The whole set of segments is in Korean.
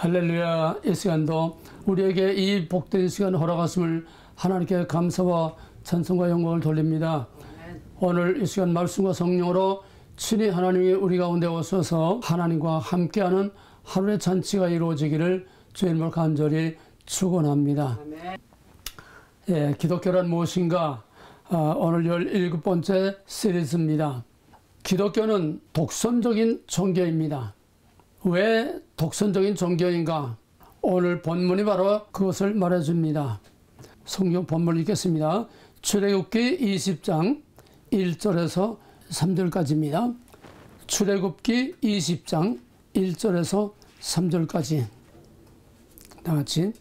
할렐루야. 이 시간도 우리에게 이 복된 시간 허락하심을 하나님께 감사와 찬송과 영광을 돌립니다. 오늘 이 시간 말씀과 성령으로 친히 하나님이 우리 가운데 오셔서 하나님과 함께하는 하루의 잔치가 이루어지기를 주님을 간절히 축원합니다. 예, 기독교란 무엇인가? 오늘 17번째 시리즈입니다. 기독교는 독선적인 종교입니다. 왜 독선적인 종교인가? 오늘 본문이 바로 그것을 말해줍니다. 성경 본문 읽겠습니다. 출애굽기 20장 1절에서 3절까지입니다. 출애굽기 20장 1절에서 3절까지 다 같이.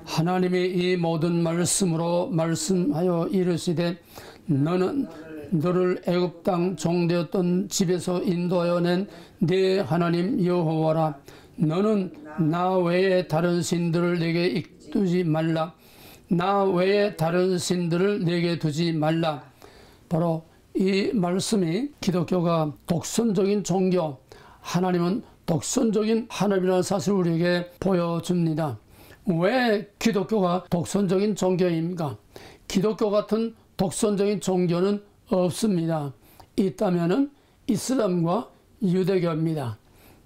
하나님이 이 모든 말씀으로 말씀하여 이르시되 너는 너를 애굽 땅 종되었던 집에서 인도하여 낸 네 하나님 여호와라. 너는 나 외에 다른 신들을 내게 두지 말라. 나 외에 다른 신들을 내게 두지 말라. 바로 이 말씀이 기독교가 독선적인 종교, 하나님은 독선적인 하나님이라는 사실을 우리에게 보여줍니다. 왜 기독교가 독선적인 종교입니까? 기독교 같은 독선적인 종교는 없습니다. 있다면은 이슬람과 유대교입니다.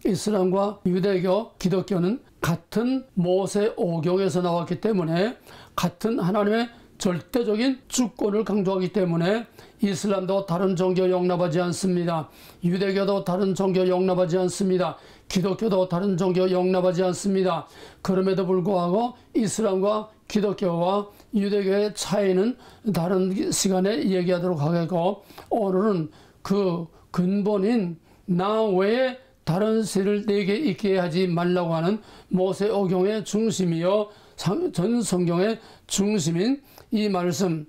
이슬람과 유대교, 기독교는 같은 모세 오경에서 나왔기 때문에 같은 하나님의 절대적인 주권을 강조하기 때문에 이슬람도 다른 종교 용납하지 않습니다. 유대교도 다른 종교 용납하지 않습니다. 기독교도 다른 종교 용납하지 않습니다. 그럼에도 불구하고 이슬람과 기독교와 유대교의 차이는 다른 시간에 얘기하도록 하겠고, 오늘은 그 근본인 나 외에 다른 신을 내게 있게 하지 말라고 하는 모세오경의 중심이요 전 성경의 중심인 이 말씀,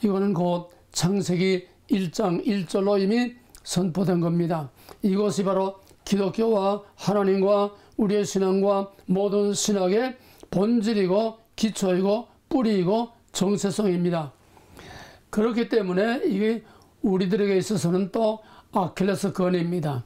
이거는 곧 창세기 1장 1절로 이미 선포된 겁니다. 이것이 바로 기독교와 하나님과 우리의 신앙과 모든 신학의 본질이고 기초이고 뿌리이고 정체성입니다. 그렇기 때문에 이게 우리들에게 있어서는 또 아킬레스 건입니다.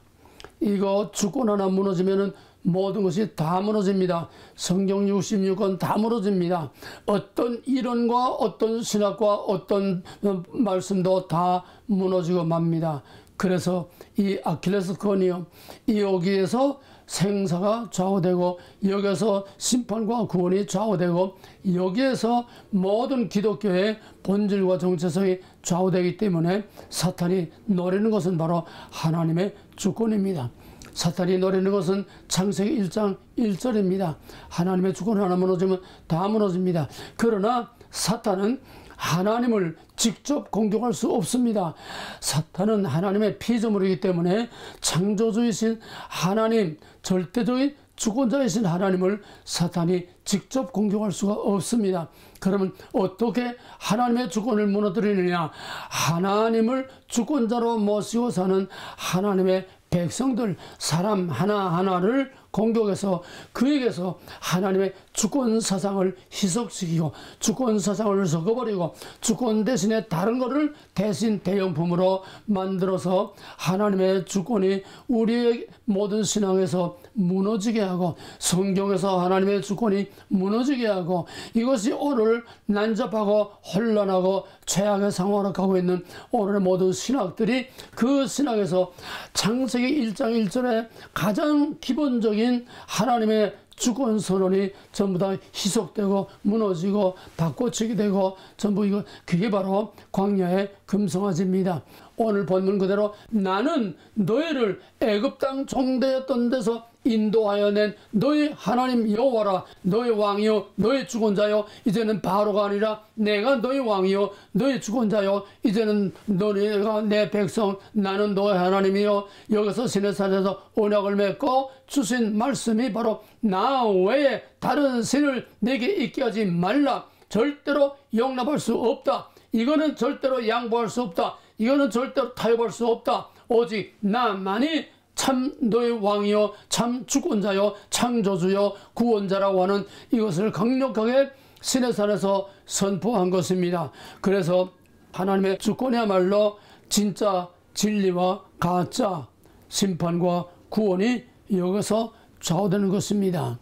이거 주권 하나 무너지면은 모든 것이 다 무너집니다. 성경 66권 다 무너집니다. 어떤 이론과 어떤 신학과 어떤 말씀도 다 무너지고 맙니다. 그래서 이 아킬레스건이요, 이 여기에서 생사가 좌우되고 여기에서 심판과 구원이 좌우되고 여기에서 모든 기독교의 본질과 정체성이 좌우되기 때문에 사탄이 노리는 것은 바로 하나님의 주권입니다. 사탄이 노리는 것은 창세기 1장 1절입니다. 하나님의 주권 하나 무너지면 다 무너집니다. 그러나 사탄은 하나님을 직접 공격할 수 없습니다. 사탄은 하나님의 피조물이기 때문에 창조주이신 하나님, 절대적인 주권자이신 하나님을 사탄이 직접 공격할 수가 없습니다. 그러면 어떻게 하나님의 주권을 무너뜨리느냐? 하나님을 주권자로 모시고 사는 하나님의 백성들, 사람 하나하나를 공격해서 그에게서 하나님의 주권 사상을 희석시키고 주권 사상을 섞어버리고 주권 대신에 다른 것을 대신 대형품으로 만들어서 하나님의 주권이 우리의 모든 신앙에서 무너지게 하고 성경에서 하나님의 주권이 무너지게 하고, 이것이 오늘 난잡하고 혼란하고 최악의 상황으로 가고 있는 오늘의 모든 신학들이 그 신학에서 창세기 1장 1절에 가장 기본적인 하나님의 주권 선언이 전부 다 희석되고 무너지고 바꿔치기 되고 전부 이거 그게 바로 광야의 금송아지입니다. 오늘 본문 그대로 나는 너희를 애굽 땅 종되었던 데서 인도하여 낸 너희 하나님 여호와라. 너희 왕이요 너희 주권자요 이제는 바로가 아니라 내가 너희 왕이요 너희 주권자요 이제는 너희가 내 백성, 나는 너희 하나님이요. 여기서 시내산에서 언약을 맺고 주신 말씀이 바로 나 외에 다른 신을 내게 있게 하지 말라. 절대로 용납할 수 없다. 이거는 절대로 양보할 수 없다. 이거는 절대로 타협할 수 없다. 오직 나만이 참 너의 왕이요 참 주권자요 창조주요 구원자라고 하는 이것을 강력하게 시내산에서 선포한 것입니다. 그래서 하나님의 주권이야말로 진짜 진리와 가짜 심판과 구원이 여기서 좌우되는 것입니다.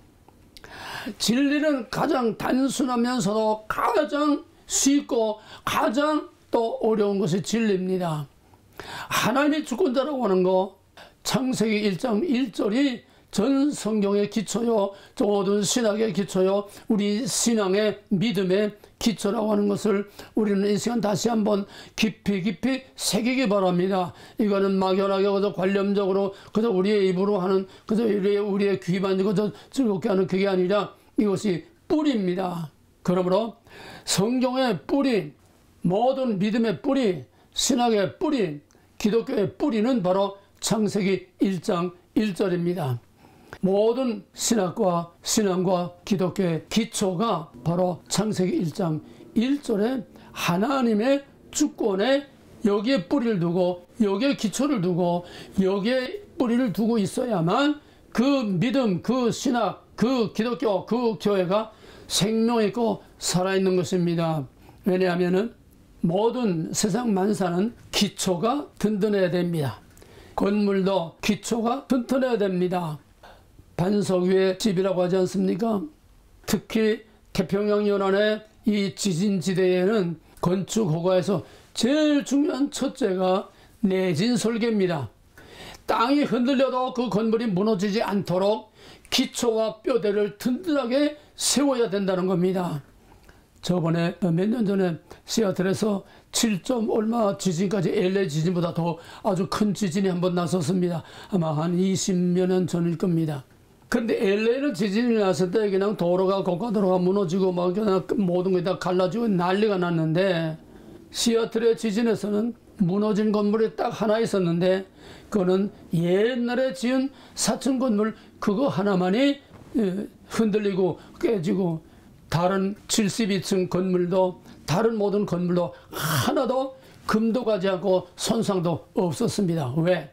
진리는 가장 단순하면서도 가장 쉽고 가장 또 어려운 것이 진리입니다. 하나님이 주권자라고 하는 거, 창세기 1장 1절이 전 성경의 기초요, 모든 신학의 기초요, 우리 신앙의 믿음의 기초라고 하는 것을 우리는 이 시간 다시 한번 깊이 새기기 바랍니다. 이거는 막연하게 그저 관념적으로 그저 우리의 입으로 하는, 그저 우리의 귀만 그저 즐겁게 하는 그게 아니라 이것이 뿌리입니다. 그러므로 성경의 뿌리, 모든 믿음의 뿌리, 신학의 뿌리, 기독교의 뿌리는 바로 창세기 1장 1절입니다. 모든 신학과 신앙과 기독교의 기초가 바로 창세기 1장 1절에 하나님의 주권에 여기에 뿌리를 두고 여기에 기초를 두고 여기에 뿌리를 두고 있어야만 그 믿음, 그 신학, 그 기독교, 그 교회가 생명있고 살아있는 것입니다. 왜냐하면 모든 세상 만사는 기초가 든든해야 됩니다. 건물도 기초가 튼튼해야 됩니다. 반석 위의 집이라고 하지 않습니까? 특히 태평양 연안의 이 지진지대에는 건축 허가에서 제일 중요한 첫째가 내진 설계입니다. 땅이 흔들려도 그 건물이 무너지지 않도록 기초와 뼈대를 든든하게 세워야 된다는 겁니다. 저번에 몇 년 전에 시애틀에서 7점 얼마 지진까지 LA 지진보다 더 아주 큰 지진이 한번 났었습니다. 아마 한 20여 년 전일 겁니다. 근데 LA는 지진이 났을 때 그냥 도로가 고가도로가 무너지고 막 그냥 모든 게 다 갈라지고 난리가 났는데, 시애틀의 지진에서는 무너진 건물이 딱 하나 있었는데 그거는 옛날에 지은 4층 건물 그거 하나만이 흔들리고 깨지고, 다른 72층 건물도 다른 모든 건물도 하나도 금도 가지 않고 손상도 없었습니다. 왜?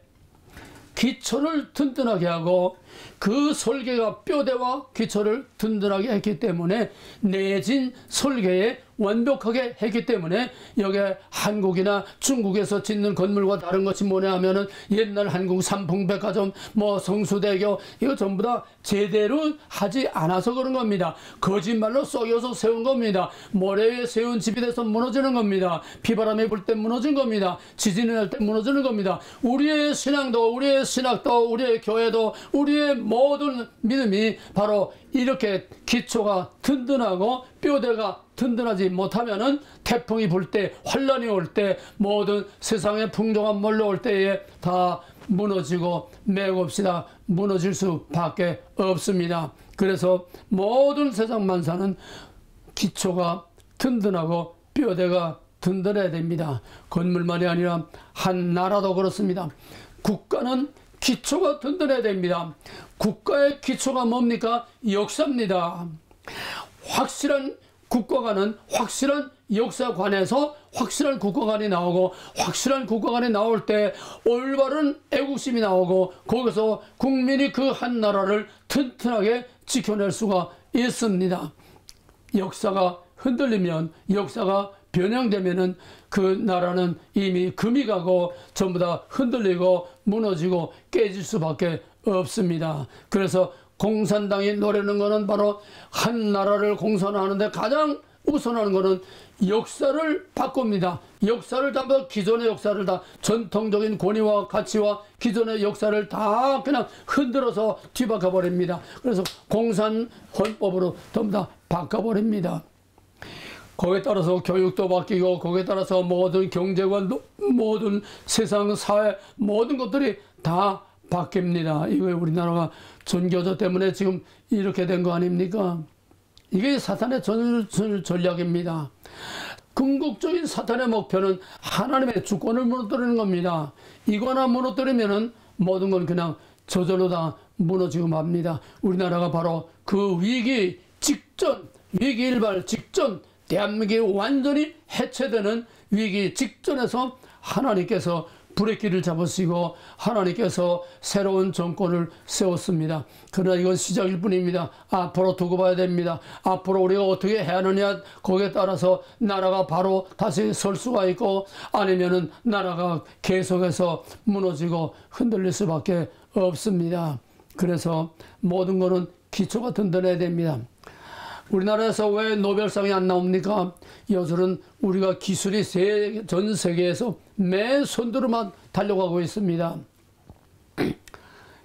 기초를 든든하게 하고 그 설계가 뼈대와 기초를 든든하게 했기 때문에, 내진 설계에 완벽하게 했기 때문에, 여기에 한국이나 중국에서 짓는 건물과 다른 것이 뭐냐 하면은 옛날 한국 삼풍백화점, 성수대교, 이거 전부 다 제대로 하지 않아서 그런 겁니다. 거짓말로 쏘여서 세운 겁니다. 모래 위에 세운 집이 돼서 무너지는 겁니다. 비바람이 불 때 무너진 겁니다. 지진이 날 때 무너지는 겁니다. 우리의 신앙도, 우리의 신학도, 우리의 교회도, 우리의 모든 믿음이 바로 이렇게 기초가 든든하고 뼈대가 든든하지 못하면은 태풍이 불 때, 환란이 올 때, 모든 세상의 풍조가 몰려올 때에 다 무너지고 맥없이다 무너질 수밖에 없습니다. 그래서 모든 세상 만사는 기초가 든든하고 뼈대가 든든해야 됩니다. 건물만이 아니라 한 나라도 그렇습니다. 국가는 기초가 든든해야 됩니다. 국가의 기초가 뭡니까? 역사입니다. 확실한 국가관은 확실한 역사관에서 확실한 국가관이 나오고, 확실한 국가관이 나올 때 올바른 애국심이 나오고, 거기서 국민이 그 한 나라를 튼튼하게 지켜낼 수가 있습니다. 역사가 흔들리면, 역사가 변형되면은 그 나라는 이미 금이 가고 전부 다 흔들리고 무너지고 깨질 수밖에 없습니다. 그래서 공산당이 노리는 것은 바로 한 나라를 공산하는데 가장 우선하는 것은 역사를 바꿉니다. 역사를 다, 기존의 역사를 다, 전통적인 권위와 가치와 기존의 역사를 다 그냥 흔들어서 뒤바꿔 버립니다. 그래서 공산 헌법으로 전부 다 바꿔버립니다. 거기에 따라서 교육도 바뀌고, 거기에 따라서 모든 경제관도, 모든 세상 사회 모든 것들이 다 바뀝니다. 이거 우리나라가 전교조 때문에 지금 이렇게 된 거 아닙니까? 이게 사탄의 전략입니다. 궁극적인 사탄의 목표는 하나님의 주권을 무너뜨리는 겁니다. 이거 하나 무너뜨리면은 모든 건 그냥 저절로 다 무너지고 맙니다. 우리나라가 바로 그 위기 직전, 위기 일발 직전, 대한민국이 완전히 해체되는 위기 직전에서 하나님께서 브레이크를 잡으시고 하나님께서 새로운 정권을 세웠습니다. 그러나 이건 시작일 뿐입니다. 앞으로 두고 봐야 됩니다. 앞으로 우리가 어떻게 해야 하느냐, 거기에 따라서 나라가 바로 다시 설 수가 있고, 아니면은 나라가 계속해서 무너지고 흔들릴 수밖에 없습니다. 그래서 모든 거는 기초가 든든해야 됩니다. 우리나라에서 왜 노벨상이 안 나옵니까? 요즘은 우리가 기술이 전 세계에서 맨손으로만 달려가고 있습니다.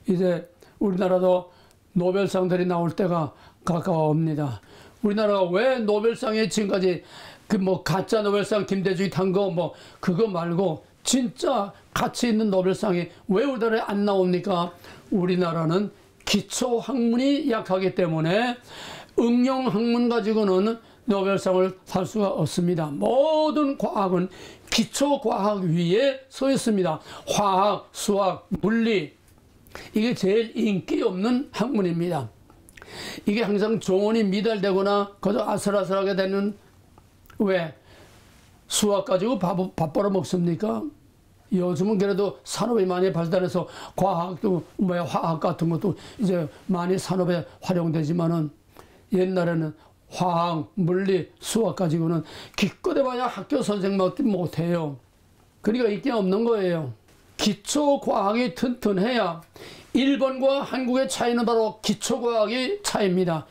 이제 우리나라도 노벨상들이 나올 때가 가까워옵니다. 우리나라가 왜 노벨상에 지금까지 그 뭐 가짜 노벨상 김대중이 탄 거 뭐 그거 말고 진짜 가치 있는 노벨상이 왜 우리나라에 안 나옵니까? 우리나라는 기초 학문이 약하기 때문에 응용 학문 가지고는 노벨상을 살 수가 없습니다. 모든 과학은 기초 과학 위에 서 있습니다. 화학, 수학, 물리, 이게 제일 인기 없는 학문입니다. 이게 항상 조언이 미달되거나 그저 아슬아슬하게 되는, 왜 수학 가지고 밥 벌어 먹습니까? 요즘은 그래도 산업이 많이 발달해서 과학도 뭐야 화학 같은 것도 이제 많이 산업에 활용되지만은 옛날에는 화학, 물리, 수학 가지고는 기껏 해봐야 학교 선생님밖에 못해요. 그러니까 인기 없는 거예요. 기초 과학이 튼튼해야, 일본과 한국의 차이는 바로 기초 과학의 차이입니다.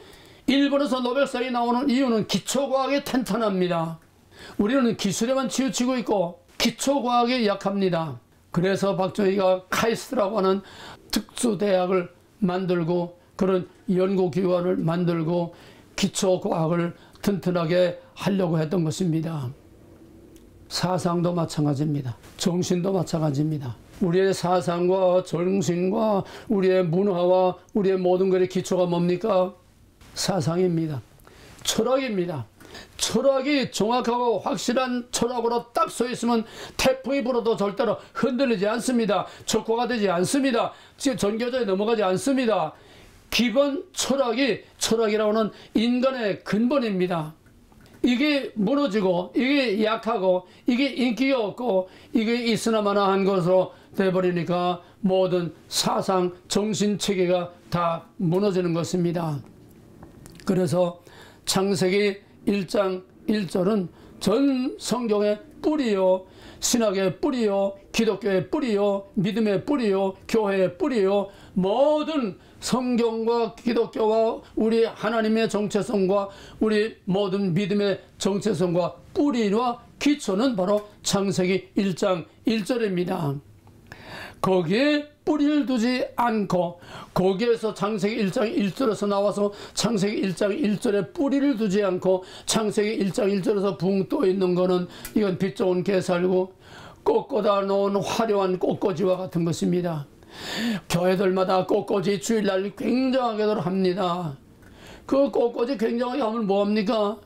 일본에서 노벨상이 나오는 이유는 기초 과학이 탄탄합니다. 우리는 기술에만 치우치고 있고 기초 과학에 약합니다. 그래서 박정희가 카이스트라고 하는 특수대학을 만들고 그런 연구기관을 만들고 기초 과학을 튼튼하게 하려고 했던 것입니다. 사상도 마찬가지입니다. 정신도 마찬가지입니다. 우리의 사상과 정신과 우리의 문화와 우리의 모든 것의 기초가 뭡니까? 사상입니다. 철학입니다. 철학이 정확하고 확실한 철학으로 딱 서 있으면 태풍이 불어도 절대로 흔들리지 않습니다. 적화가 되지 않습니다. 전교조에 넘어가지 않습니다. 기본 철학이라고 하는 인간의 근본입니다. 이게 무너지고 이게 약하고 이게 인기가 없고 이게 있으나마나 한 것으로 돼버리니까 모든 사상, 정신 체계가 다 무너지는 것입니다. 그래서 창세기 1장 1절은 전 성경의 뿌리요, 신학의 뿌리요, 기독교의 뿌리요, 믿음의 뿌리요, 교회의 뿌리요, 모든 성경과 기독교와 우리 하나님의 정체성과 우리 모든 믿음의 정체성과 뿌리와 기초는 바로 창세기 1장 1절입니다. 거기에 뿌리를 두지 않고 거기에서 창세기 1장 1절에서 나와서 창세기 1장 1절에 뿌리를 두지 않고 창세기 1장 1절에서 붕 떠 있는 거는 이건 빛 좋은 게살고 꺾어다 놓은 화려한 꽃꽂이와 같은 것입니다. 교회들마다 꽃꽂이 주일날 굉장하게들 합니다. 그 꽃꽂이 굉장하게 하면 뭐합니까?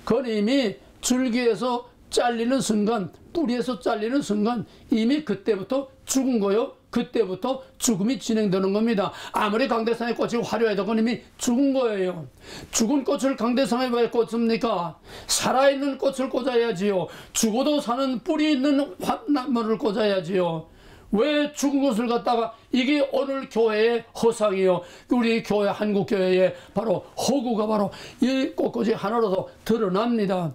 그건 이미 줄기에서 잘리는 순간, 뿌리에서 잘리는 순간 이미 그때부터 죽은 거요. 그때부터 죽음이 진행되는 겁니다. 아무리 강대상의 꽃이 화려해도 그건 이미 죽은 거예요. 죽은 꽃을 강대상에 왜 꽂습니까? 살아있는 꽃을 꽂아야지요. 죽어도 사는 뿌리 있는 나무를 꽂아야지요. 왜 죽은 것을 갖다가, 이게 오늘 교회의 허상이요. 우리 교회, 한국교회의 바로 허구가 바로 이 꽃꽂이 하나로도 드러납니다.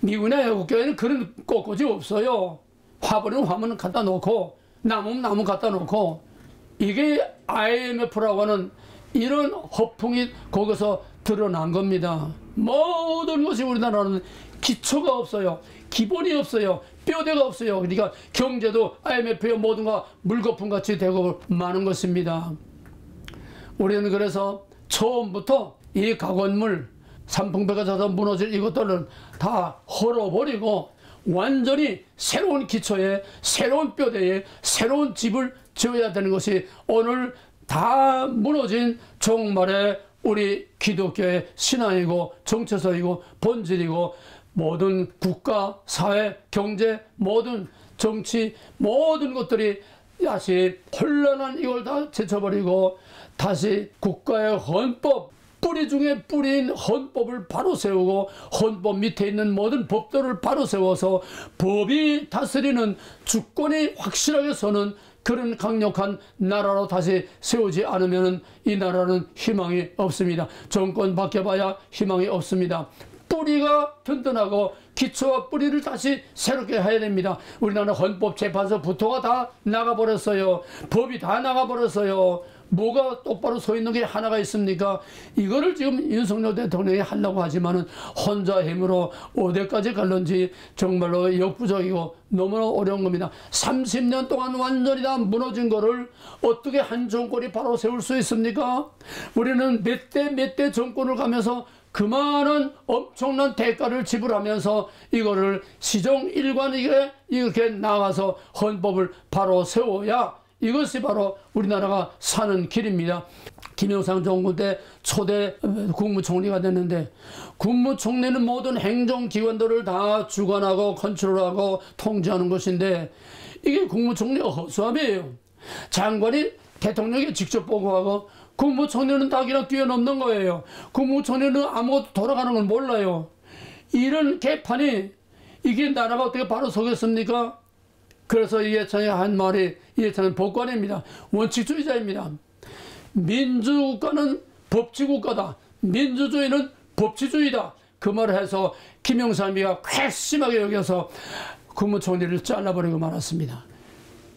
미국이나 외국교회는 그런 꽃꽂이 없어요. 화분은 화분 갖다 놓고 나무는 나무 갖다 놓고, 이게 IMF라고 하는 이런 허풍이 거기서 드러난 겁니다. 모든 것이 우리나라는 기초가 없어요. 기본이 없어요. 뼈대가 없어요. 그러니까 경제도 IMF의 모든가 물거품같이 되고 많은 것입니다. 우리는 그래서 처음부터 이 가건물, 산풍배가 져서 무너질 이것들은 다 헐어버리고 완전히 새로운 기초에, 새로운 뼈대에, 새로운 집을 지어야 되는 것이 오늘 다 무너진 종말의 우리 기독교의 신앙이고 정체성이고 본질이고, 모든 국가, 사회, 경제, 모든 정치, 모든 것들이 다시 혼란한 이걸 다 제쳐버리고 다시 국가의 헌법, 뿌리 중에 뿌리인 헌법을 바로 세우고 헌법 밑에 있는 모든 법들을 바로 세워서 법이 다스리는, 주권이 확실하게 서는 그런 강력한 나라로 다시 세우지 않으면 이 나라는 희망이 없습니다. 정권 바뀌어봐야 희망이 없습니다. 뿌리가 튼튼하고 기초와 뿌리를 다시 새롭게 해야 됩니다. 우리나라 헌법재판소 부토가 다 나가버렸어요. 법이 다 나가버렸어요. 뭐가 똑바로 서 있는 게 하나가 있습니까? 이거를 지금 윤석열 대통령이 하려고 하지만은 혼자 힘으로 어디까지 갈런지 정말로 역부족이고 너무나 어려운 겁니다. 30년 동안 완전히 다 무너진 거를 어떻게 한 정권이 바로 세울 수 있습니까? 우리는 몇 대 정권을 가면서 그만한 엄청난 대가를 지불하면서 이거를 시종 일관이게 이렇게 나가서 헌법을 바로 세워야 이것이 바로 우리나라가 사는 길입니다. 김영삼 정부 때 초대 국무총리가 됐는데, 국무총리는 모든 행정기관들을 다 주관하고 컨트롤하고 통제하는 것인데, 이게 국무총리가 허수아비예요. 장관이 대통령에게 직접 보고하고 국무총리는 다 그냥 뛰어넘는 거예요. 국무총리는 아무것도 돌아가는 걸 몰라요. 이런 개판이 이게 나라가 어떻게 바로 서겠습니까? 그래서 이해찬이 한 말이, 이해찬은 법관입니다. 원칙주의자입니다. 민주국가는 법치국가다. 민주주의는 법치주의다. 그 말을 해서 김영삼이가 괘씸하게 여겨서 국무총리를 잘라버리고 말았습니다.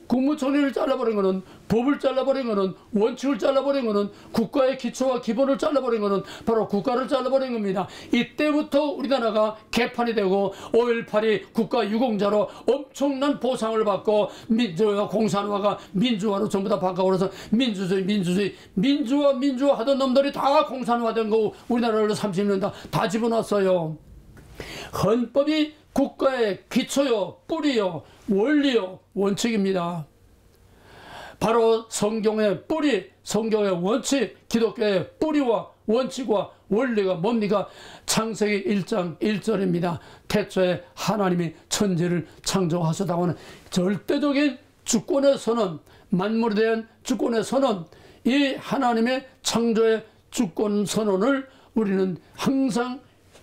국무총리를 잘라버린 것은, 법을 잘라버린 것은, 원칙을 잘라버린 것은, 국가의 기초와 기본을 잘라버린 것은 바로 국가를 잘라버린 겁니다. 이때부터 우리나라가 개판이 되고 5.18이 국가 유공자로 엄청난 보상을 받고 민주화, 공산화가 민주화로 전부 다 바꿔버려서 민주화 하던 놈들이 다 공산화된 거 우리나라로 30년 다 집어넣었어요. 헌법이 국가의 기초요, 뿌리요, 원리요, 원칙입니다. 바로 성경의 뿌리, 성경의 원칙, 기독교의 뿌리와 원칙과 원리가 뭡니까? 창세기 1장 1절입니다. 태초에 하나님이 천지를 창조하셨다고 하는 절대적인 주권의 선언, 만물에 대한 주권의 선언, 이 하나님의 창조의 주권 선언을 우리는 항상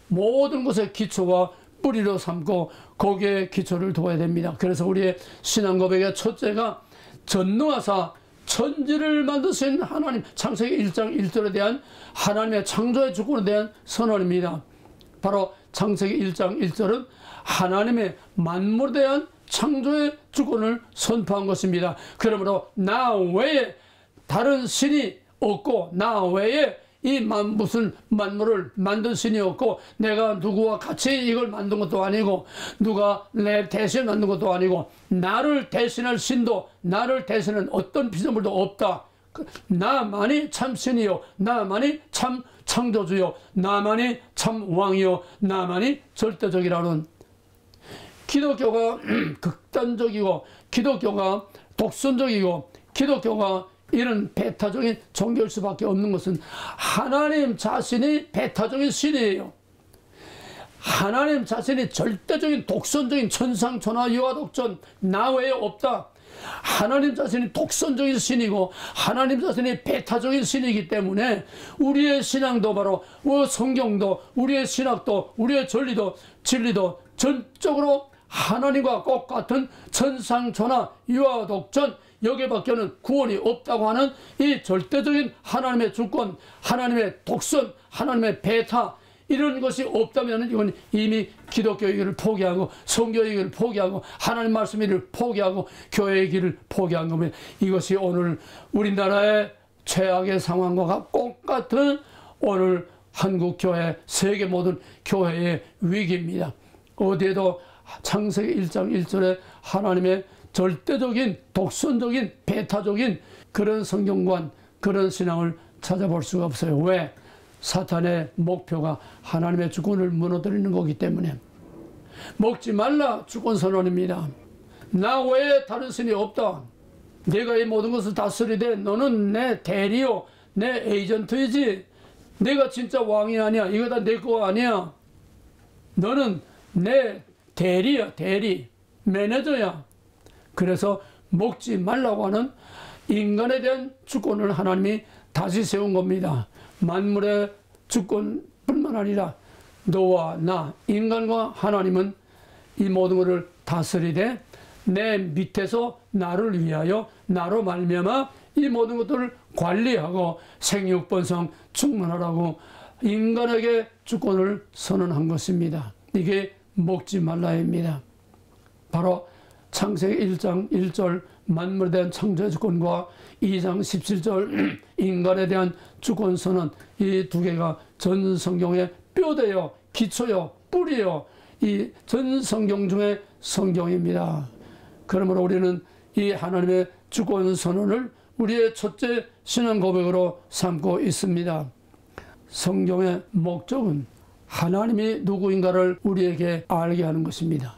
모든 것의 기초와 뿌리로 삼고 거기에 기초를 둬야 됩니다. 그래서 우리의 신앙 고백의 첫째가 전능하사 천지를 만드신 하나님, 창세기 1장 1절에 대한 하나님의 창조의 주권에 대한 선언입니다. 바로 창세기 1장 1절은 하나님의 만물에 대한 창조의 주권을 선포한 것입니다. 그러므로 나 외에 다른 신이 없고, 나 외에 이 무슨 만물을 만든 신이 없고, 내가 누구와 같이 이걸 만든 것도 아니고, 누가 내 대신 만든 것도 아니고, 나를 대신할 신도, 나를 대신할 어떤 피조물도 없다. 나만이 참 신이요, 나만이 참 창조주요, 나만이 참 왕이요, 나만이 절대적이라는, 기독교가 극단적이고, 기독교가 독선적이고, 기독교가 이런 배타적인 종교일 수밖에 없는 것은 하나님 자신이 배타적인 신이에요. 하나님 자신이 절대적인 독선적인 천상천하 유아독존, 나 외에 없다. 하나님 자신이 독선적인 신이고 하나님 자신이 배타적인 신이기 때문에 우리의 신앙도 바로 성경도, 우리의 신학도, 우리의 전리도, 진리도 전적으로 하나님과 똑같은 천상천하 유아독존, 여기밖에는 구원이 없다고 하는 이 절대적인 하나님의 주권, 하나님의 독선, 하나님의 배타, 이런 것이 없다면 이건 이미 기독교의 길을 포기하고 성경의 길을 포기하고 하나님 말씀의 길을 포기하고 교회의 길을 포기한 겁니다. 이것이 오늘 우리나라의 최악의 상황과 똑같은 오늘 한국교회, 세계 모든 교회의 위기입니다. 어디에도 창세기 1장 1절에 하나님의 절대적인 독선적인 배타적인 그런 성경관, 그런 신앙을 찾아볼 수가 없어요. 왜? 사탄의 목표가 하나님의 주권을 무너뜨리는 거기 때문에. 먹지 말라 주권 선언입니다. 나 외에 다른 신이 없다. 내가 이 모든 것을 다스리되 너는 내 대리요, 내 에이전트이지. 내가 진짜 왕이 아니야. 이거 다 내 거 아니야. 너는 내 대리야, 대리. 매니저야. 그래서 먹지 말라고 하는 인간에 대한 주권을 하나님이 다시 세운 겁니다. 만물의 주권뿐만 아니라 너와 나, 인간과 하나님은 이 모든 것을 다스리되 내 밑에서 나를 위하여 나로 말미암아 이 모든 것들을 관리하고 생육번성 충만하라고 인간에게 주권을 선언한 것입니다. 이게 먹지 말라입니다. 바로 창세기 1장 1절 만물에 대한 창조의 주권과 2장 17절 인간에 대한 주권 선언, 이 두 개가 전 성경의 뼈대요, 기초요, 뿌리요, 이 전 성경 중에 성경입니다. 그러므로 우리는 이 하나님의 주권 선언을 우리의 첫째 신앙 고백으로 삼고 있습니다. 성경의 목적은 하나님이 누구인가를 우리에게 알게 하는 것입니다.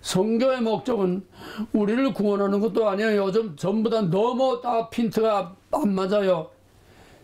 성경의 목적은 우리를 구원하는 것도 아니에요. 요즘 전부 다 너무 다 핀트가 안 맞아요.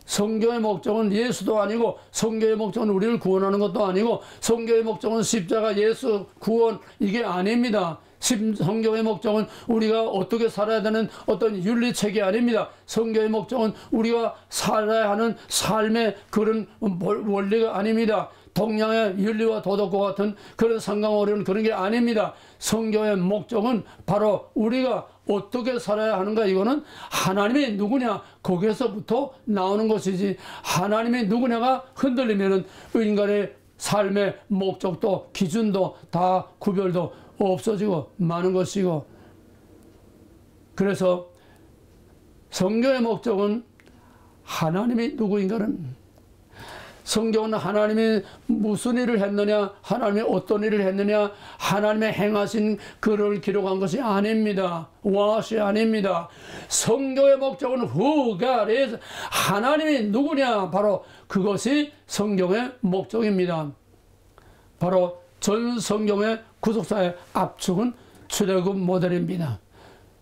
성경의 목적은 예수도 아니고, 성경의 목적은 우리를 구원하는 것도 아니고, 성경의 목적은 십자가 예수 구원 이게 아닙니다. 성경의 목적은 우리가 어떻게 살아야 되는 어떤 윤리책이 아닙니다. 성경의 목적은 우리가 살아야 하는 삶의 그런 원리가 아닙니다. 동양의 윤리와 도덕과 같은 그런 상강어려운 그런 게 아닙니다. 성경의 목적은 바로 우리가 어떻게 살아야 하는가, 이거는 하나님이 누구냐 거기에서부터 나오는 것이지, 하나님이 누구냐가 흔들리면은 인간의 삶의 목적도 기준도 다 구별도 없어지고 마는 것이고, 그래서 성경의 목적은 하나님이 누구인가는, 성경은 하나님이 무슨 일을 했느냐, 하나님이 어떤 일을 했느냐, 하나님의 행하신 글을 기록한 것이 아닙니다. 와시 아닙니다. 성경의 목적은 후가리에서 하나님이 누구냐, 바로 그것이 성경의 목적입니다. 바로 전 성경의 구속사의 압축은 출애굽 모델입니다.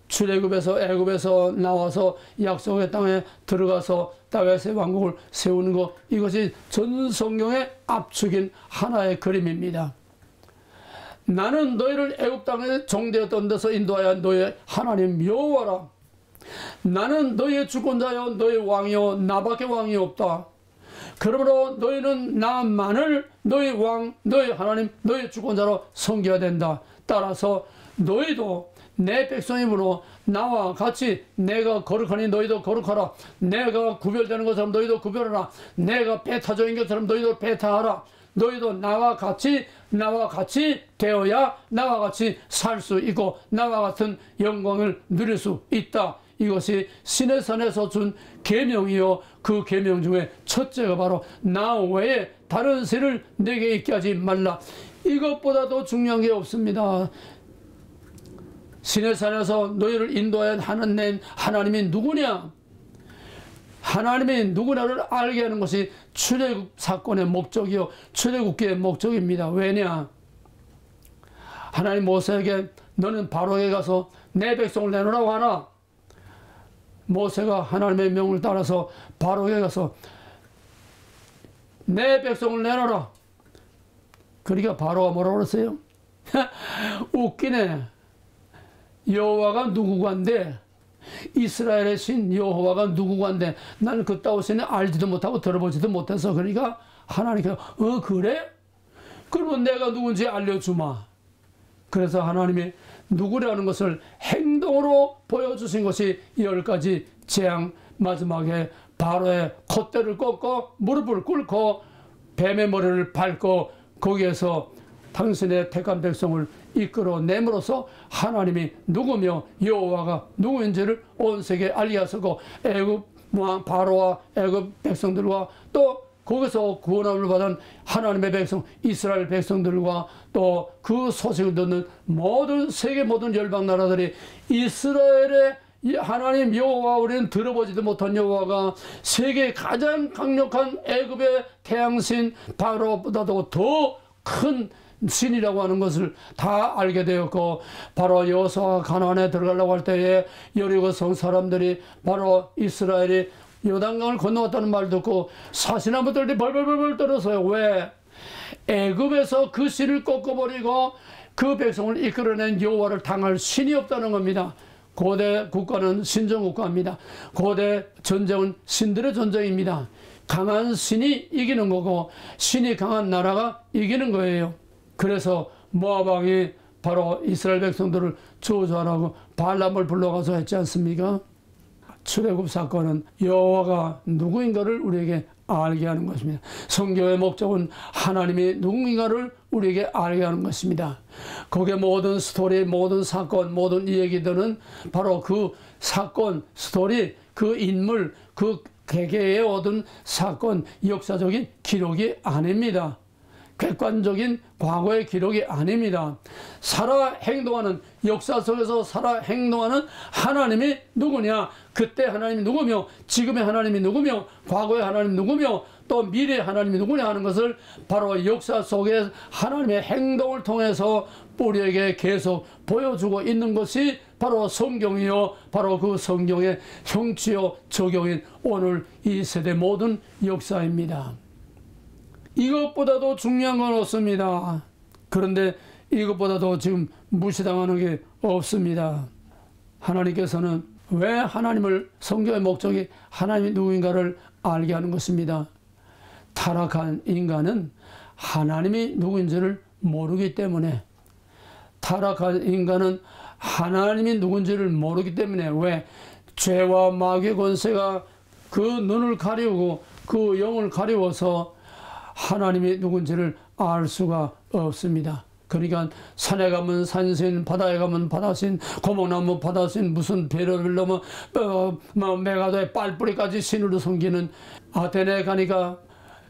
출애굽에서 애굽에서 나와서 약속의 땅에 들어가서 다윗의 왕국을 세우는 것, 이것이 전 성경의 압축인 하나의 그림입니다. 나는 너희를 애굽 땅에 종되었던 데서 인도하여 너의 하나님 여호와라. 나는 너희의 주권자요 너희 왕이요 나밖에 왕이 없다. 그러므로 너희는 나만을 너희 왕, 너희 하나님, 너희 주권자로 섬겨야 된다. 따라서 너희도 내 백성이므로 나와 같이 내가 거룩하니 너희도 거룩하라. 내가 구별되는 것처럼 너희도 구별하라. 내가 배타적인 것처럼 너희도 배타하라. 너희도 나와 같이 되어야 나와 같이 살 수 있고 나와 같은 영광을 누릴 수 있다. 이것이 신의 산에서 준 계명이요, 그 계명 중에 첫째가 바로 나 외에 다른 신을 내게 있게 하지 말라. 이것보다도 중요한 게 없습니다. 신의 산에서 너희를 인도하여 하는 내 하나님이 누구냐, 하나님이 누구냐를 알게 하는 것이 출애굽 사건의 목적이요 출애굽기의 목적입니다. 왜냐, 하나님 모세에게 너는 바로에게 가서 내 백성을 내놓으라고 하나. 모세가 하나님의 명을 따라서 바로에게 가서 내 백성을 내놔라. 그러니까 바로가 뭐라고 그랬어요? 웃기네. 여호와가 누구간데, 이스라엘의 신 여호와가 누구간데, 나는 그따위 신을 알지도 못하고 들어보지도 못해서, 그러니까 하나님께서 그래? 그러면 내가 누군지 알려주마. 그래서 하나님이 누구라는 것을 행동으로 보여주신 것이 10가지 재앙, 마지막에 바로의 콧대를 꺾고 무릎을 꿇고 뱀의 머리를 밟고 거기에서 당신의 택한 백성을 이끌어냄으로써 하나님이 누구며 여호와가 누구인지를 온 세계에 알게 하셨고, 애굽 왕 바로와 애굽 백성들과 또 거기서 구원함을 받은 하나님의 백성 이스라엘 백성들과 또 그 소식을 듣는 모든 세계 모든 열방 나라들이 이스라엘의 하나님 여호와, 우리는 들어보지도 못한 여호와가 세계의 가장 강력한 애굽의 태양신 바로보다도 더 큰 신이라고 하는 것을 다 알게 되었고, 바로 여호수아가 가나안에 들어가려고 할 때에 여리고 성 사람들이 바로 이스라엘이 요단강을 건너왔다는 말 듣고 사시나무들이 벌벌벌 떨어서요. 왜? 애굽에서 그 신을 꺾어버리고 그 백성을 이끌어낸 여호와를 당할 신이 없다는 겁니다. 고대 국가는 신정국가입니다. 고대 전쟁은 신들의 전쟁입니다. 강한 신이 이기는 거고 신이 강한 나라가 이기는 거예요. 그래서 모압 왕이 바로 이스라엘 백성들을 저주하라고 발람을 불러가서 했지 않습니까? 출애굽 사건은 여호와가 누구인가를 우리에게 알게 하는 것입니다. 성경의 목적은 하나님이 누군가를 우리에게 알게 하는 것입니다. 거기에 모든 스토리, 모든 사건, 모든 이야기들은 바로 그 사건, 스토리, 그 인물, 그 개개의 얻은 사건, 역사적인 기록이 아닙니다. 객관적인 과거의 기록이 아닙니다. 살아 행동하는, 역사 속에서 살아 행동하는 하나님이 누구냐, 그때 하나님이 누구며, 지금의 하나님이 누구며, 과거의 하나님이 누구며, 또 미래의 하나님이 누구냐 하는 것을 바로 역사 속에 하나님의 행동을 통해서 우리에게 계속 보여주고 있는 것이 바로 성경이요, 바로 그 성경의 형취요 적용인 오늘 이 세대 모든 역사입니다. 이것보다도 중요한 건 없습니다. 그런데 이것보다도 지금 무시당하는 게 없습니다. 하나님께서는 왜 하나님을, 성경의 목적이 하나님이 누구인가를 알게 하는 것입니다. 타락한 인간은 하나님이 누구인지를 모르기 때문에, 타락한 인간은 하나님이 누군지를 모르기 때문에, 왜? 죄와 마귀의 권세가 그 눈을 가리우고 그 영을 가리워서 하나님이 누군지를 알 수가 없습니다. 그러니까 산에 가면 산신, 바다에 가면 바다신, 고목나무 바다신, 무슨 배를 넘어 메가도의 빨뿌리까지 신으로 섬기는, 아테네에 가니까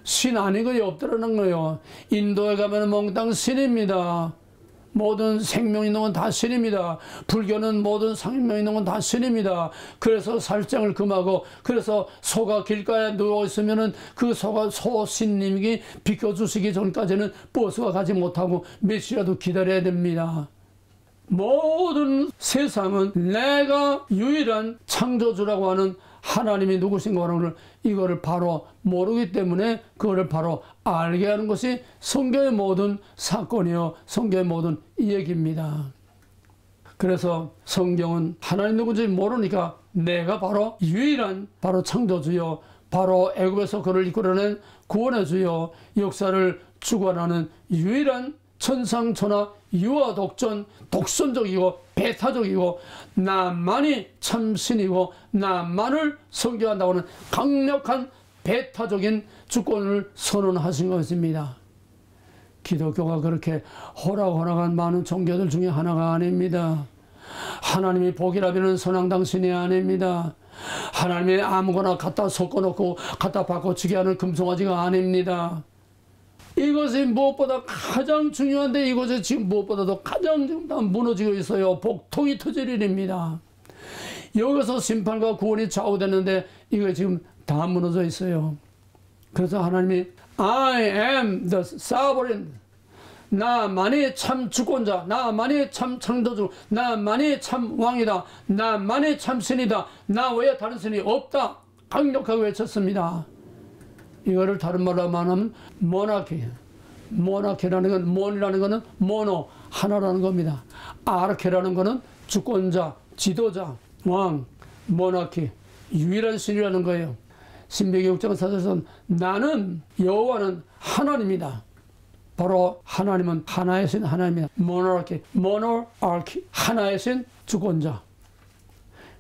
신 아닌 것이 없더라는 거예요. 인도에 가면 몽땅 신입니다. 모든 생명 있는 건 다 신입니다. 불교는 모든 생명 있는 건 다 신입니다. 그래서 살증을 금하고, 그래서 소가 길가에 누워 있으면은 그 소신님이 비켜주시기 전까지는 버스가 가지 못하고 며칠이라도 기다려야 됩니다. 모든 세상은 내가 유일한 창조주라고 하는 하나님이 누구신가 하는 것을, 이거를 바로 모르기 때문에 그거를 바로 알게 하는 것이 성경의 모든 사건이요, 성경의 모든 이야기입니다. 그래서 성경은 하나님 누군지 모르니까 내가 바로 유일한 바로 창조주요, 바로 애굽에서 그를 이끌어낸 구원의 주요, 역사를 주관하는 유일한 천상천하 유아독존, 독선적이고 배타적이고 나만이 참 신이고 나만을 섬겨한다고 하는 강력한 배타적인 주권을 선언하신 것입니다. 기독교가 그렇게 호락호락한 많은 종교들 중에 하나가 아닙니다. 하나님이 복이라면 선왕당신이 아닙니다. 하나님이 아무거나 갖다 섞어놓고 갖다 바꿔치기 하는 금송아지가 아닙니다. 이것이 무엇보다 가장 중요한데, 이것이 지금 무엇보다도 가장 지금 다 무너지고 있어요. 복통이 터질 일입니다. 여기서 심판과 구원이 좌우되는데 이거 지금 다 무너져 있어요. 그래서 하나님이 I am the sovereign, 나만이 참 주권자, 나만이 참 창조주, 나만이 참 왕이다, 나만이 참 신이다, 나 외에 다른 신이 없다, 강력하게 외쳤습니다. 이거를 다른 말로 말하면 모나키. 모나키라는 건, 몬이라는 것은 모노, 하나라는 겁니다. 아르케라는 것은 주권자, 지도자, 왕, 모나키, 유일한 신이라는 거예요. 신명기 6장 4절에서는 나는 여호와는 하나님이다. 바로 하나님은 하나의 신 하나님이다. 모노아키, 모노아키, 하나의 신 주권자.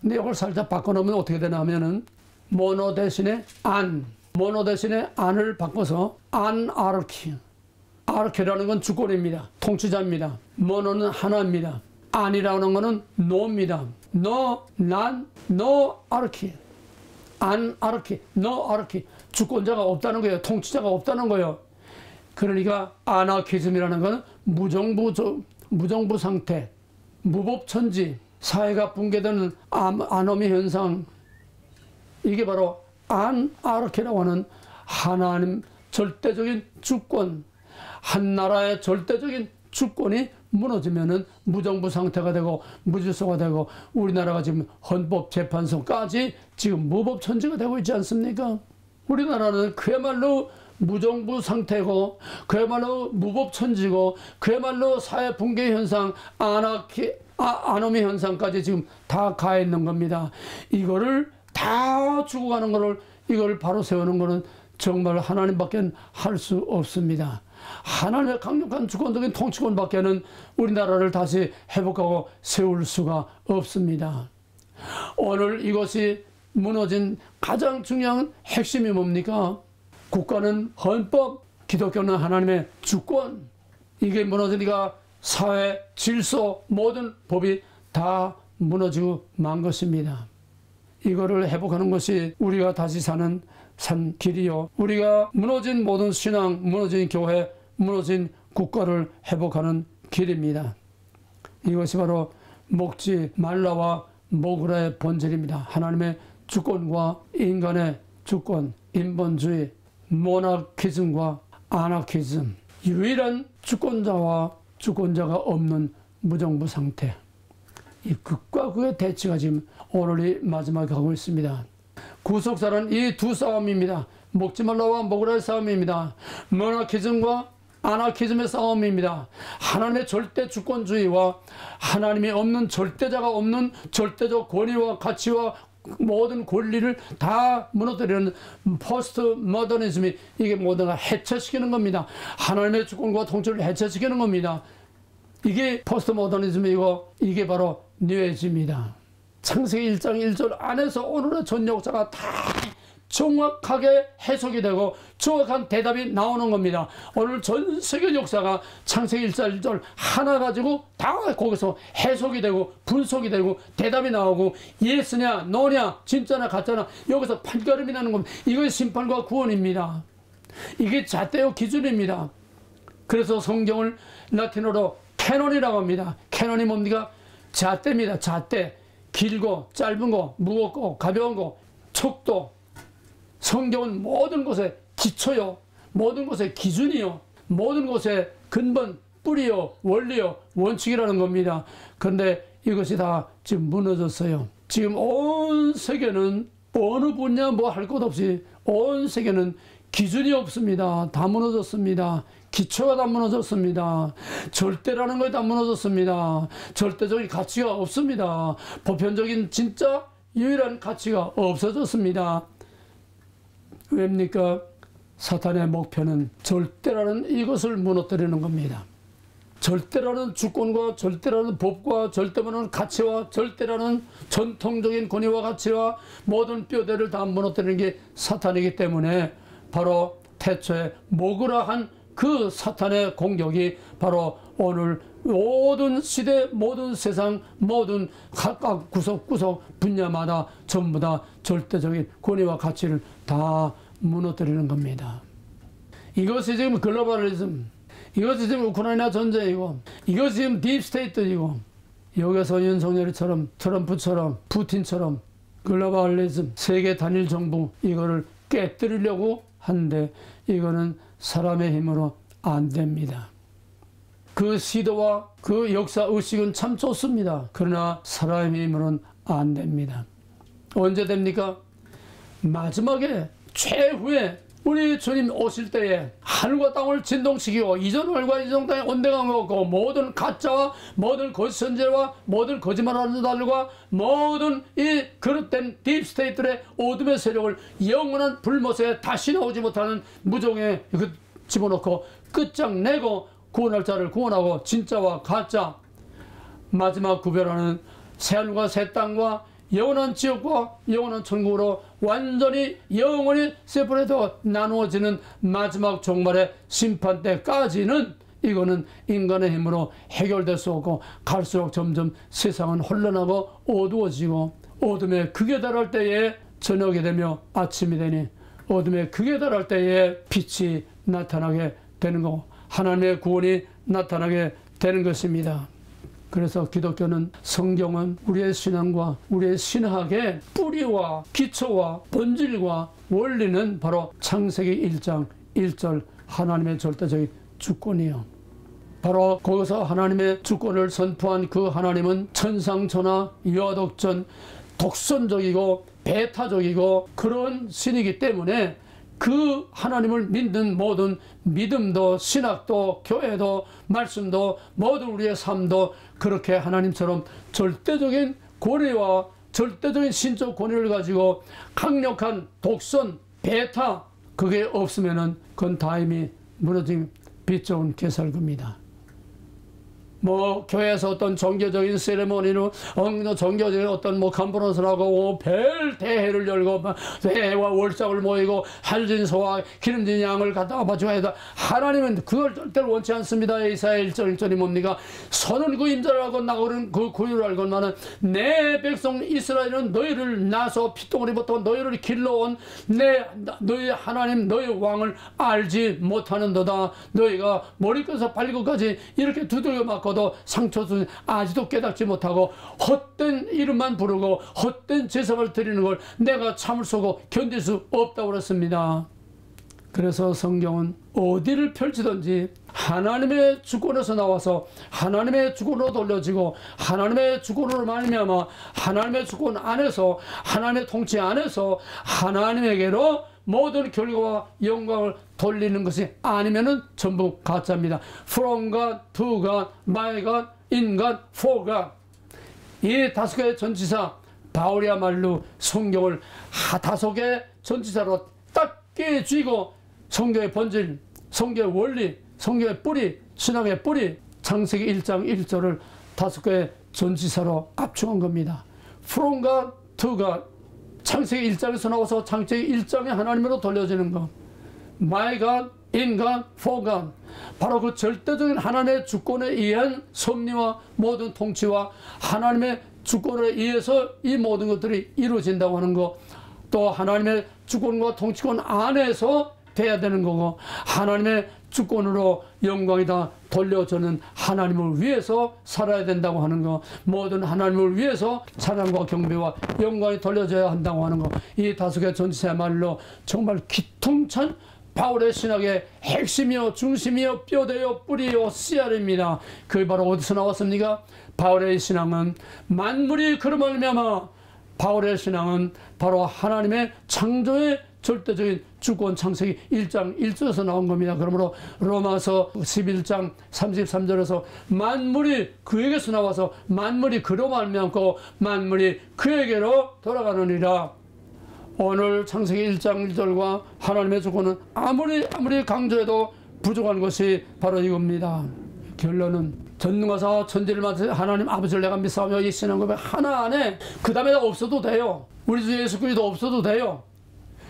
근데 이걸 살짝 바꿔놓으면 어떻게 되나 하면은 모노 대신에 안, 모노 대신에 안을 바꿔서 안아르키. 아르키라는 건 주권입니다. 통치자입니다. 모노는 하나입니다. 안이라는 것은 노입니다. 너, 난, 너 아르키. 안 아르키, 너 아르키. 주권자가 없다는 거예요. 통치자가 없다는 거예요. 그러니까 아나키즘이라는 것은 무정부 상태, 무법천지, 사회가 붕괴되는 아노미 현상. 이게 바로 안아르키라고 하는 하나님 절대적인 주권, 한 나라의 절대적인 주권이 무너지면은 무정부 상태가 되고 무질서가 되고, 우리나라가 지금 헌법재판소까지 지금 무법천지가 되고 있지 않습니까? 우리나라는 그야말로 무정부 상태고, 그야말로 무법천지고, 그야말로 사회 붕괴 현상, 아노미 현상까지 지금 다 가 있는 겁니다. 이거를 다 죽어가는 거를, 이걸 바로 세우는 거는 정말 하나님밖에 할 수 없습니다. 하나님의 강력한 주권적인 통치권밖에는 우리나라를 다시 회복하고 세울 수가 없습니다. 오늘 이것이 무너진 가장 중요한 핵심이 뭡니까? 국가는 헌법, 기독교는 하나님의 주권. 이게 무너지니까 사회, 질서, 모든 법이 다 무너지고 만 것입니다. 이거를 회복하는 것이 우리가 다시 사는 산 길이요, 우리가 무너진 모든 신앙, 무너진 교회, 무너진 국가를 회복하는 길입니다. 이것이 바로 먹지 말라와 먹으라의 본질입니다. 하나님의 주권과 인간의 주권, 인본주의, 모나키즘과 아나키즘, 유일한 주권자와 주권자가 없는 무정부 상태. 이 극과 극의 대치가 지금 오늘이 마지막에 가고 있습니다. 구속사는 이 두 싸움입니다. 먹지 말라와 먹으라의 싸움입니다. 모나키즘과 아나키즘의 싸움입니다. 하나님의 절대 주권주의와 하나님이 없는, 절대자가 없는 절대적 권위와 가치와 모든 권리를 다 무너뜨리는 포스트 모더니즘이 이게 모든 걸 해체시키는 겁니다. 하나님의 주권과 통치를 해체시키는 겁니다. 이게 포스트 모더니즘이고 이게 바로 뉴에이지입니다. 창세기 1장 1절 안에서 오늘의 전 역사가 다 정확하게 해석이 되고 정확한 대답이 나오는 겁니다. 오늘 전 세계 역사가 창세기 1장 1절 하나 가지고 다 거기서 해석이 되고 분석이 되고 대답이 나오고 예스냐 노냐 진짜나 가짜나 여기서 판가름이 나는 겁니다. 이것이 심판과 구원입니다. 이게 잣대요 기준입니다. 그래서 성경을 라틴어로 캐논이라고 합니다. 캐논이 뭡니까? 잣대입니다. 잣대. 길고 짧은 거, 무겁고 가벼운 거, 척도. 성경은 모든 것의 기초요, 모든 것의 기준이요, 모든 것의 근본, 뿌리요, 원리요, 원칙이라는 겁니다. 그런데 이것이 다 지금 무너졌어요. 지금 온 세계는 어느 분야 뭐 할 것 없이 온 세계는 기준이 없습니다. 다 무너졌습니다. 기초가 다 무너졌습니다. 절대라는 것이 다 무너졌습니다. 절대적인 가치가 없습니다. 보편적인 진짜 유일한 가치가 없어졌습니다. 왜입니까? 사탄의 목표는 절대라는 이것을 무너뜨리는 겁니다. 절대라는 주권과 절대라는 법과 절대라는 가치와 절대라는 전통적인 권위와 가치와 모든 뼈대를 다 무너뜨리는 게 사탄이기 때문에 바로 태초에 먹으라 한 그 사탄의 공격이 바로 오늘 모든 시대, 모든 세상, 모든 각각 구석구석 분야마다 전부 다 절대적인 권위와 가치를 다 무너뜨리는 겁니다. 이것이 지금 글로벌리즘, 이것이 지금 우크라이나 전쟁이고, 이것이 지금 딥스테이트이고, 여기서 윤석열이처럼, 트럼프처럼, 푸틴처럼 글로벌리즘, 세계 단일 정부 이거를 깨뜨리려고 하는데 이거는 사람의 힘으로 안 됩니다. 그 시도와 그 역사 의식은 참 좋습니다. 그러나 사람의 힘으로는 안 됩니다. 언제 됩니까? 마지막에 최후에 우리 주님 오실 때에 하늘과 땅을 진동시키고 이전월과 이전 땅에 온데가 먹고 모든 가짜와 모든 거짓선제와 모든 거짓말하는 자들과 모든 이 그릇된 딥스테이트의 어둠의 세력을 영원한 불못에 다시 나오지 못하는 무정에 집어넣고 끝장내고 구원할 자를 구원하고 진짜와 가짜 마지막 구별하는 새하늘과 새 땅과 영원한 지옥과 영원한 천국으로 완전히 영원히 세퍼레이트가 나누어지는 마지막 종말의 심판 때까지는 이거는 인간의 힘으로 해결될 수 없고 갈수록 점점 세상은 혼란하고 어두워지고 어둠의 극에 달할 때에 저녁이 되며 아침이 되니 어둠의 극에 달할 때에 빛이 나타나게 되는 거고 하나님의 구원이 나타나게 되는 것입니다. 그래서 기독교는 성경은 우리의 신앙과 우리의 신학의 뿌리와 기초와 본질과 원리는 바로 창세기 1장 1절 하나님의 절대적인 주권이요. 바로 거기서 하나님의 주권을 선포한 그 하나님은 천상천하 유아독전 독선적이고 배타적이고 그런 신이기 때문에 그 하나님을 믿는 모든 믿음도 신학도 교회도 말씀도 모든 우리의 삶도 그렇게 하나님처럼 절대적인 권위와 절대적인 신적 권위를 가지고 강력한 독선, 배타 그게 없으면은 그건 다 이미 무너진 빛 좋은 개살구입니다. 뭐 교회에서 어떤 종교적인 세레모니로 종교적인 어떤 뭐 컨퍼런스를 하고 별 대회를 열고 대회와 월삭을 모이고 할진소와 기름진 양을 갖다가 바쳐야 한다. 하나님은 그걸 절대로 원치 않습니다. 이사야 1절 1절이 뭡니까? 선은 그 임자를 알고 나그는 그 구유를 알건만은 내 백성 이스라엘은 너희를 나서 피덩어리부터 너희를 길러온 너희 하나님 너희 왕을 알지 못하는도다. 너희가 머리끝에서 발끝까지 이렇게 두들겨 맞고 상처 준 아직도 깨닫지 못하고 헛된 이름만 부르고 헛된 제사를 드리는 걸 내가 참을 쏘고 견딜 수 없다고 그랬습니다. 그래서 성경은 어디를 펼치든지 하나님의 주권에서 나와서 하나님의 주권으로 돌려지고 하나님의 주권으로 말미암아 하나님의 주권 안에서 하나님의 통치 안에서 하나님에게로 모든 결과와 영광을 돌리는 것이 아니면은 전부 가짜입니다. From God, to God, by God, in God, for God. 이 다섯 개의 전치사 바울이야말로 성경을 다섯 개의 전치사로 딱 쥐고 성경의 본질, 성경의 원리, 성경의 뿌리, 신학의 뿌리, 창세기 1장 1절을 다섯 개의 전치사로 압축한 겁니다. From God, to God. 창세기 1장에서 나와서 창세기 1장에 하나님으로 돌려지는 것. My God, in God, for God. 바로 그 절대적인 하나님의 주권에 의한 섭리와 모든 통치와 하나님의 주권에 의해서 이 모든 것들이 이루어진다고 하는 것. 또 하나님의 주권과 통치권 안에서 돼야 되는 거고 하나님의 주권으로 영광이 다 돌려주는 하나님을 위해서 살아야 된다고 하는 거, 모든 하나님을 위해서 찬양과 경배와 영광이 돌려져야 한다고 하는 거, 이 다섯 개 전체야말로 정말 기통찬 바울의 신학의 핵심이요 중심이요 뼈대요 뿌리요 씨알입니다. 그게 바로 어디서 나왔습니까? 바울의 신앙은 만물이 그로 말미암아 바울의 신앙은 바로 하나님의 창조의 절대적인 주권 창세기 1장 1절에서 나온 겁니다. 그러므로 로마서 11장 33절에서 만물이 그에게서 나와서 만물이 그로 말미암고 만물이 그에게로 돌아가느니라. 오늘 창세기 1장 1절과 하나님의 주권은 아무리 강조해도 부족한 것이 바로 이겁니다. 결론은 전능하사 천지를 만드신 하나님 아버지를 내가 믿사오며 이 신앙 고백 하나 안에 그 다음에 없어도 돼요. 우리 주 예수 그리스도 없어도 돼요.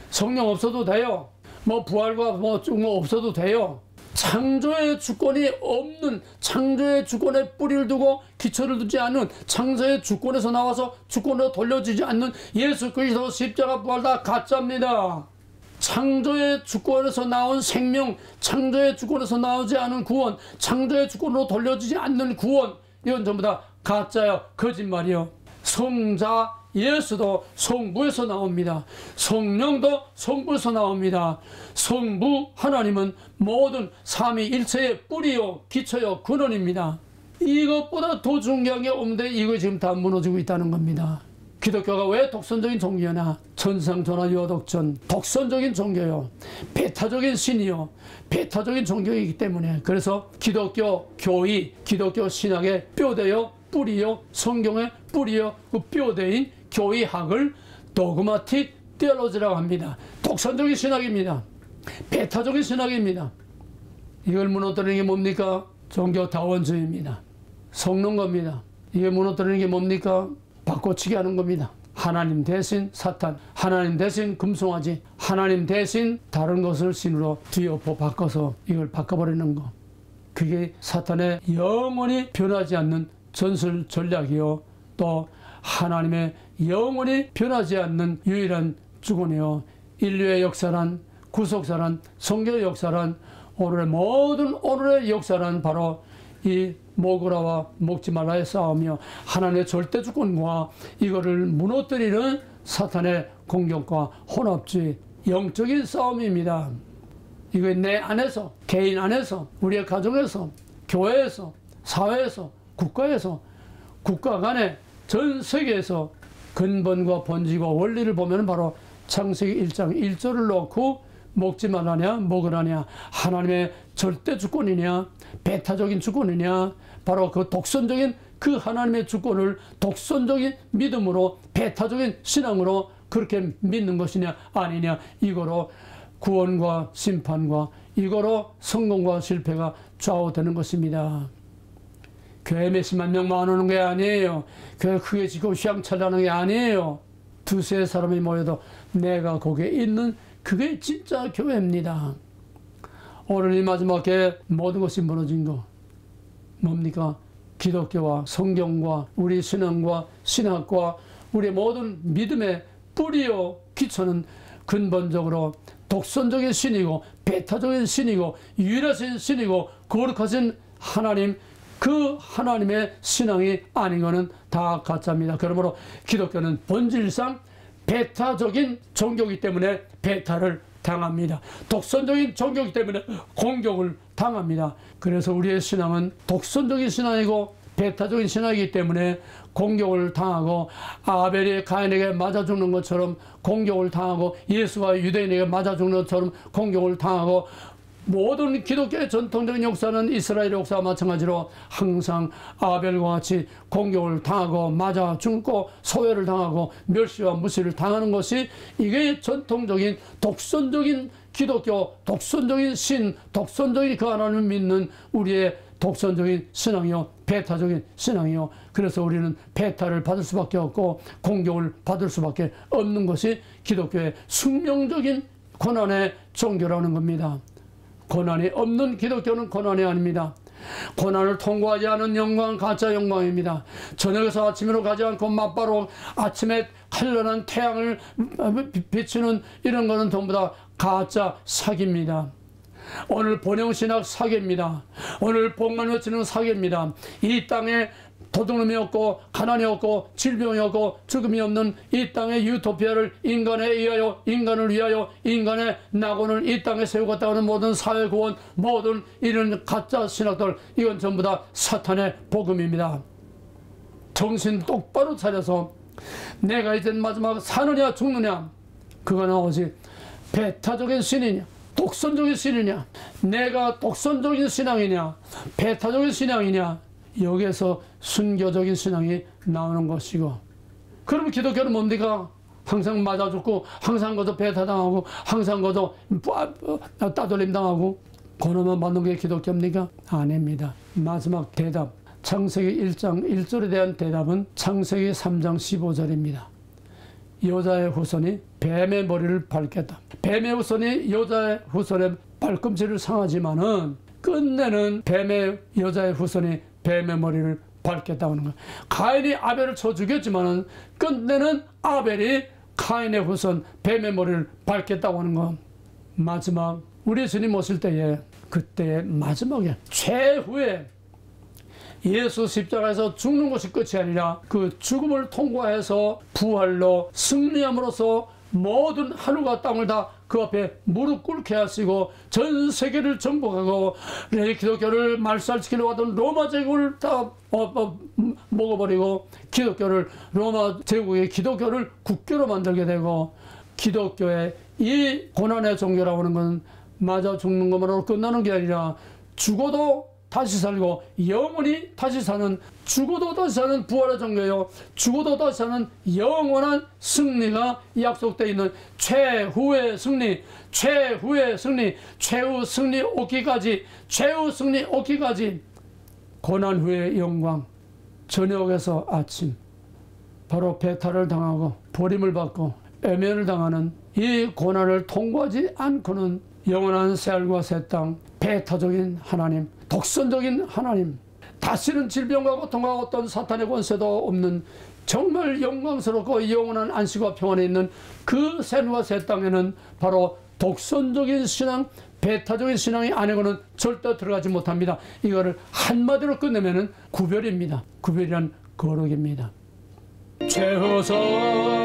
성령 없어도 돼요. 뭐 부활과 뭐 없어도 돼요. 창조의 주권이 없는, 창조의 주권에 뿌리를 두고 기초를 두지 않는, 창조의 주권에서 나와서 주권으로 돌려지지 않는 예수 그리스도 십자가 부활 다 가짜입니다. 창조의 주권에서 나온 생명, 창조의 주권에서 나오지 않은 구원, 창조의 주권으로 돌려지지 않는 구원, 이건 전부 다 가짜야, 거짓말이요. 성자 예수도 성부에서 나옵니다. 성령도 성부에서 나옵니다. 성부 하나님은 모든 삼위일체의 뿌리요 기초요 근원입니다. 이것보다 더 중요한 게 없는데 이거 지금 다 무너지고 있다는 겁니다. 기독교가 왜 독선적인 종교냐? 천상천하 유아독전, 독선적인 종교요, 배타적인 신이요, 배타적인 종교이기 때문에. 그래서 기독교 교의, 기독교 신학의 뼈대요 뿌리요, 성경의 뿌리요 그 뼈대인 교의학을 도그마틱 테올로지라고 합니다. 독선적인 신학입니다. 배타적인 신학입니다. 이걸 무너뜨리는 게 뭡니까? 종교 다원주의입니다. 섞는 겁니다. 이게 무너뜨리는 게 뭡니까? 바꿔치기 하는 겁니다. 하나님 대신 사탄, 하나님 대신 금송아지, 하나님 대신 다른 것을 신으로 뒤엎어 바꿔서 이걸 바꿔버리는 거. 그게 사탄의 영원히 변하지 않는 전술 전략이요, 또 하나님의 영원히 변하지 않는 유일한 주권이요, 인류의 역사란, 구속사란, 성교의 역사란, 오늘의 역사란 바로 이 먹으라와 먹지 말라의 싸움이요, 하나님의 절대 주권과 이거를 무너뜨리는 사탄의 공격과 혼합주의, 영적인 싸움입니다. 이거 내 안에서, 개인 안에서, 우리의 가정에서, 교회에서, 사회에서, 국가에서, 국가 간에, 전 세계에서 근본과 본질과 원리를 보면 바로 창세기 1장 1절을 놓고 먹지 말라냐 먹으라냐, 하나님의 절대 주권이냐 배타적인 주권이냐, 바로 그 독선적인 그 하나님의 주권을 독선적인 믿음으로 배타적인 신앙으로 그렇게 믿는 것이냐 아니냐, 이거로 구원과 심판과 이거로 성공과 실패가 좌우되는 것입니다. 교회 몇십만 명만 오는 게 아니에요. 교회 크게 짓고 휘황찬란한 게 아니에요. 두세 사람이 모여도 내가 거기에 있는 그게 진짜 교회입니다. 오늘 이 마지막에 모든 것이 무너진 거 뭡니까? 기독교와 성경과 우리 신앙과 신학과 우리 모든 믿음의 뿌리요 기초는 근본적으로 독선적인 신이고 배타적인 신이고 유일하신 신이고 거룩하신 하나님, 그 하나님의 신앙이 아닌 것은 다 가짜입니다. 그러므로 기독교는 본질상 배타적인 종교이기 때문에 배타를 당합니다. 독선적인 종교이기 때문에 공격을 당합니다. 그래서 우리의 신앙은 독선적인 신앙이고 배타적인 신앙이기 때문에 공격을 당하고, 아벨이 가인에게 맞아 죽는 것처럼 공격을 당하고, 예수가 유대인에게 맞아 죽는 것처럼 공격을 당하고, 모든 기독교의 전통적인 역사는 이스라엘의 역사와 마찬가지로 항상 아벨과 같이 공격을 당하고 맞아 죽고 소외를 당하고 멸시와 무시를 당하는 것이, 이게 전통적인 독선적인 기독교, 독선적인 신, 독선적인 그 하나님을 믿는 우리의 독선적인 신앙이요, 배타적인 신앙이요. 그래서 우리는 배타를 받을 수밖에 없고 공격을 받을 수밖에 없는 것이 기독교의 숙명적인 고난의 종교라는 겁니다. 고난이 없는 기독교는 고난이 아닙니다. 고난을 통과하지 않은 영광은 가짜 영광입니다. 저녁에서 아침으로 가지 않고 맞바로 아침에 찬란한 태양을 비추는 이런 것은 전부 다 가짜 사기입니다. 오늘 번영신학 사기입니다. 오늘 복만 외치는 사기입니다. 이 땅에 도둑놈이 없고 가난이 없고 질병이 없고 죽음이 없는 이 땅의 유토피아를 인간을 위하여 인간의 낙원을 이 땅에 세우겠다고 하는 모든 사회구원, 모든 이런 가짜 신학들, 이건 전부 다 사탄의 복음입니다. 정신 똑바로 차려서 내가 이제 마지막 사느냐 죽느냐, 그거는 오직 배타적인 신이냐 독선적인 신이냐, 내가 독선적인 신앙이냐 배타적인 신앙이냐, 여기에서 순교적인 신앙이 나오는 것이고, 그러면 기독교는 뭡니까? 항상 맞아 죽고 항상 거저 배타당하고 항상 거저 따돌림 당하고 고난만 받는 게 기독교입니까? 아닙니다. 마지막 대답, 창세기 1장 1절에 대한 대답은 창세기 3장 15절입니다. 여자의 후손이 뱀의 머리를 밟겠다. 뱀의 후손이 여자의 후손의 발꿈치를 상하지만은 끝내는 여자의 후손이 뱀의 머리를 밟겠다고 하는 거예요. 가인이 아벨을 쳐 죽였지만은 끝내는 아벨이 가인의 후손 뱀의 머리를 밟겠다고 하는 거. 마지막 우리 주님 오실 때에, 그때의 마지막에 최후의 예수 십자가에서 죽는 것이 끝이 아니라 그 죽음을 통과해서 부활로 승리함으로써 모든 하늘과 땅을 다 그 앞에 무릎 꿇게 하시고 전 세계를 정복하고 기독교를 말살시키려고 하던 로마 제국을 다 먹어버리고 로마 제국의 기독교를 국교로 만들게 되고, 기독교의 이 고난의 종교라고 하는 건 맞아 죽는 것만으로 끝나는 게 아니라 죽어도 다시 살고 영원히 다시 사는, 죽어도 다시 사는 부활의 종교요, 죽어도 다시 사는 영원한 승리가 약속되어 있는 최후의 승리, 최후의 승리, 최후 승리 오기까지, 최후 승리 오기까지, 고난 후의 영광, 저녁에서 아침, 바로 배탈을 당하고 버림을 받고 애면을 당하는 이 고난을 통과하지 않고는 영원한 새하늘과 새 땅, 배타적인 하나님, 독선적인 하나님, 다시는 질병과 고통과 어떤 사탄의 권세도 없는 정말 영광스럽고 영원한 안식과 평안에 있는 그 새하늘과 새 땅에는 바로 독선적인 신앙, 배타적인 신앙이 아니고는 절대 들어가지 못합니다. 이거를 한마디로 끝내면은 구별입니다. 구별이란 거룩입니다. 최후성내라